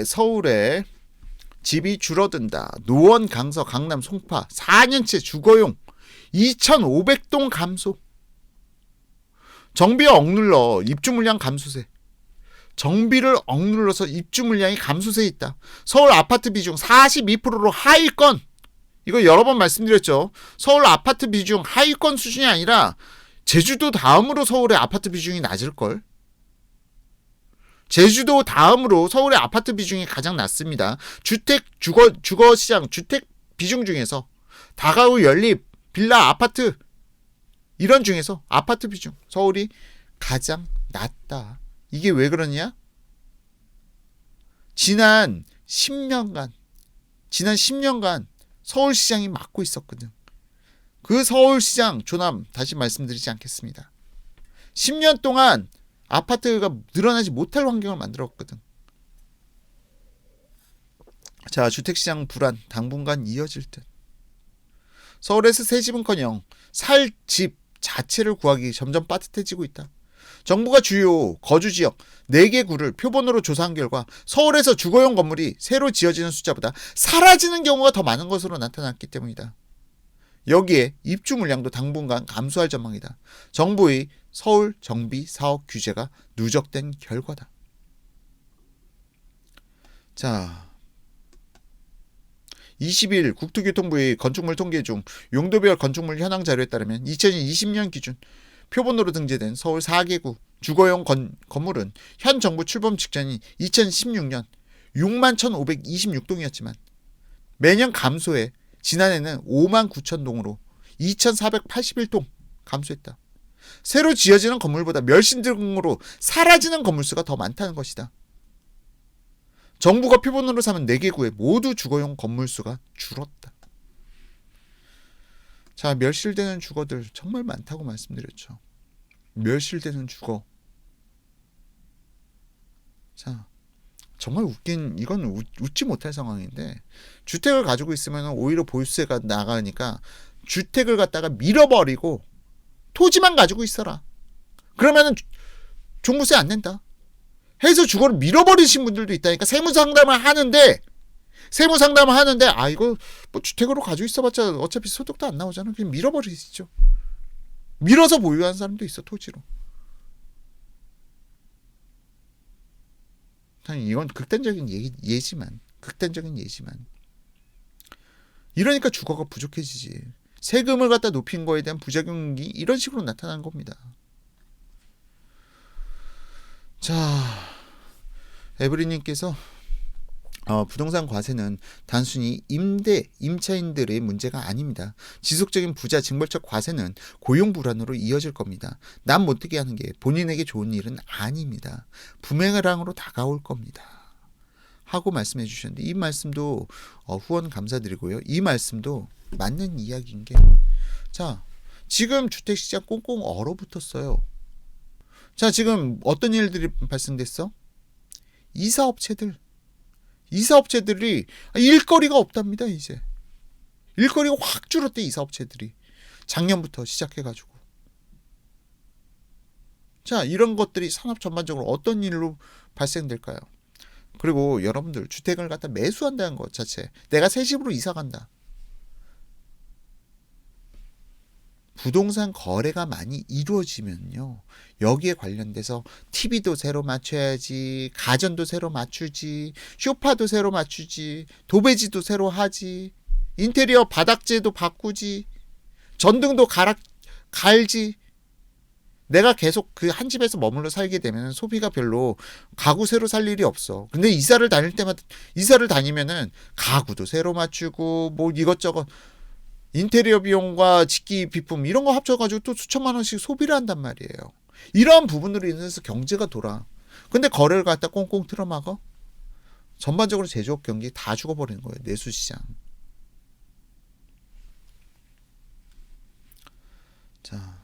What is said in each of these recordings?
서울에 집이 줄어든다. 노원, 강서, 강남, 송파 4년째 주거용 2,500동 감소. 정비 억눌러 입주 물량 감소세. 정비를 억눌러서 입주 물량이 감소세 있다. 서울 아파트 비중 42%로 하위권. 이거 여러 번 말씀드렸죠. 서울 아파트 비중 하위권 수준이 아니라 제주도 다음으로 서울의 아파트 비중이 낮을걸. 제주도 다음으로 서울의 아파트 비중이 가장 낮습니다. 주택, 주거시장, 주택 비중 중에서 다가구 연립, 빌라, 아파트 이런 중에서 아파트 비중 서울이 가장 낮다. 이게 왜 그러냐? 지난 10년간 서울시장이 맡고 있었거든. 그 서울시장 조남 다시 말씀드리지 않겠습니다. 10년 동안 아파트가 늘어나지 못할 환경을 만들었거든. 자, 주택시장 불안 당분간 이어질 듯. 서울에서 새 집은커녕 살 집 자체를 구하기 점점 빠듯해지고 있다. 정부가 주요 거주지역 4개 구를 표본으로 조사한 결과 서울에서 주거용 건물이 새로 지어지는 숫자보다 사라지는 경우가 더 많은 것으로 나타났기 때문이다. 여기에 입주 물량도 당분간 감소할 전망이다. 정부의 서울 정비 사업 규제가 누적된 결과다. 자, 20일 국토교통부의 건축물 통계 중 용도별 건축물 현황 자료에 따르면 2020년 기준 표본으로 등재된 서울 4개구 주거용 건물은 현 정부 출범 직전인 2016년 61,526동이었지만 매년 감소해 지난해는 59,000동으로 2,481동 감소했다. 새로 지어지는 건물보다 멸실 등으로 사라지는 건물수가 더 많다는 것이다. 정부가 표본으로 삼은 4개구에 모두 주거용 건물수가 줄었다. 자, 멸실되는 주거들 정말 많다고 말씀드렸죠. 멸실되는 주거. 자, 정말 이건 웃지 못할 상황인데, 주택을 가지고 있으면 오히려 보유세가 나가니까 주택을 갖다가 밀어버리고 토지만 가지고 있어라. 그러면은 종부세 안 낸다. 해서 주거를 밀어버리신 분들도 있다니까. 세무상담을 하는데 이거 뭐 주택으로 가지고 있어봤자 어차피 소득도 안 나오잖아. 그냥 밀어버리시죠. 밀어서 보유한 사람도 있어, 토지로. 이건 극단적인 예지만 이러니까 주거가 부족해지지. 세금을 갖다 높인 거에 대한 부작용이 이런 식으로 나타난 겁니다. 자, 에브리님께서 부동산 과세는 단순히 임차인들의 문제가 아닙니다. 지속적인 부자 징벌적 과세는 고용 불안으로 이어질 겁니다. 남 못되게 하는 게 본인에게 좋은 일은 아닙니다. 부메랑으로 다가올 겁니다. 하고 말씀해 주셨는데, 이 말씀도 후원 감사드리고요. 이 말씀도 맞는 이야기인 게, 자, 지금 주택시장 꽁꽁 얼어붙었어요. 자, 지금 어떤 일들이 발생됐어? 이사업체들이 일거리가 없답니다. 이제 일거리가 확 줄었대. 이사업체들이 작년부터 시작해가지고. 자, 이런 것들이 산업 전반적으로 어떤 일로 발생될까요? 그리고 여러분들 주택을 갖다 매수한다는 것 자체, 내가 새 집으로 이사 간다. 부동산 거래가 많이 이루어지면요, 여기에 관련돼서 TV도 새로 맞춰야지, 가전도 새로 맞추지, 소파도 새로 맞추지, 도배지도 새로 하지, 인테리어 바닥재도 바꾸지, 전등도 갈지. 내가 계속 그 한 집에서 머물러 살게 되면 소비가 별로 가구 새로 살 일이 없어. 근데 이사를 다니면은 가구도 새로 맞추고 뭐 이것저것 인테리어 비용과 집기 비품 이런 거 합쳐가지고 또 수천만 원씩 소비를 한단 말이에요. 이러한 부분으로 인해서 경제가 돌아. 근데 거래를 갖다 꽁꽁 틀어막아? 전반적으로 제조업 경기 다 죽어버리는 거예요. 내수시장. 자,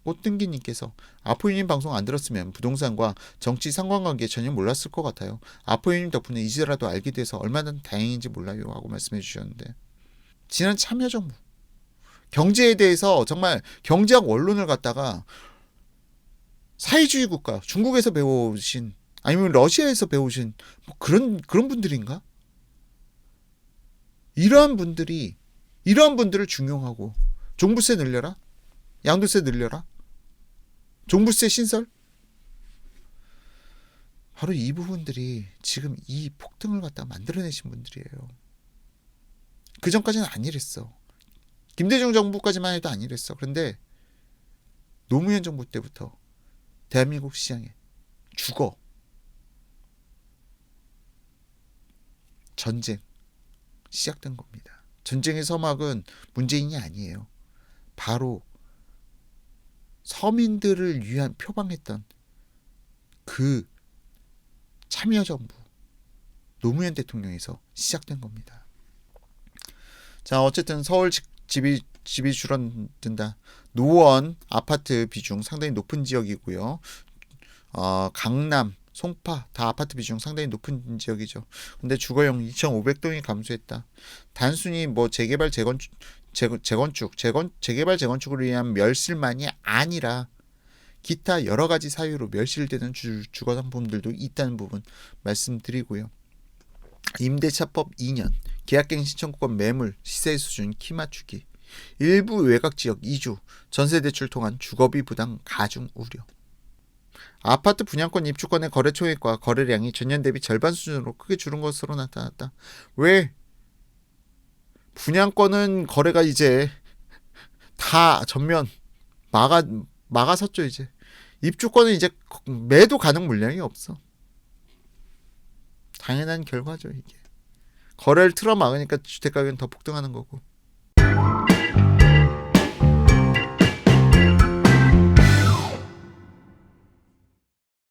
꽃등기님께서 아포유님 방송 안 들었으면 부동산과 정치 상관관계 전혀 몰랐을 것 같아요. 아포유님 덕분에 이제라도 알게 돼서 얼마나 다행인지 몰라요. 하고 말씀해 주셨는데, 지난 참여정부 경제에 대해서 정말 경제학 원론을 갖다가 사회주의 국가 중국에서 배워오신 아니면 러시아에서 배우신 뭐 그런 분들인가? 이러한 분들을 중용하고 종부세 늘려라? 양도세 늘려라? 종부세 신설? 바로 이 부분들이 지금 이 폭등을 갖다 만들어내신 분들이에요. 그 전까지는 안 이랬어. 김대중 정부까지만 해도 안 이랬어. 그런데 노무현 정부 때부터 대한민국 시장에 주거, 전쟁 시작된 겁니다. 전쟁의 서막은 문재인이 아니에요. 바로 서민들을 위한 표방했던 그 참여정부 노무현 대통령에서 시작된 겁니다. 자, 어쨌든 서울 집이 줄어든다. 노원 아파트 비중 상당히 높은 지역이고요. 강남, 송파 다 아파트 비중 상당히 높은 지역이죠. 근데 주거용 2,500동이 감소했다. 단순히 뭐 재개발 재건축을 위한 멸실만이 아니라 기타 여러 가지 사유로 멸실되는 주거 상품들도 있다는 부분 말씀드리고요. 임대차법 2년, 계약갱신 신청권 매물, 시세 수준 키 맞추기, 일부 외곽 지역 이주, 전세대출 통한 주거비 부담 가중 우려. 아파트 분양권 입주권의 거래 총액과 거래량이 전년 대비 절반 수준으로 크게 줄은 것으로 나타났다. 왜? 분양권은 거래가 이제 다 전면 막아섰죠. 이제 입주권은 이제 매도 가능 물량이 없어. 당연한 결과죠. 이게 거래를 틀어막으니까 주택가격은 더 폭등하는 거고.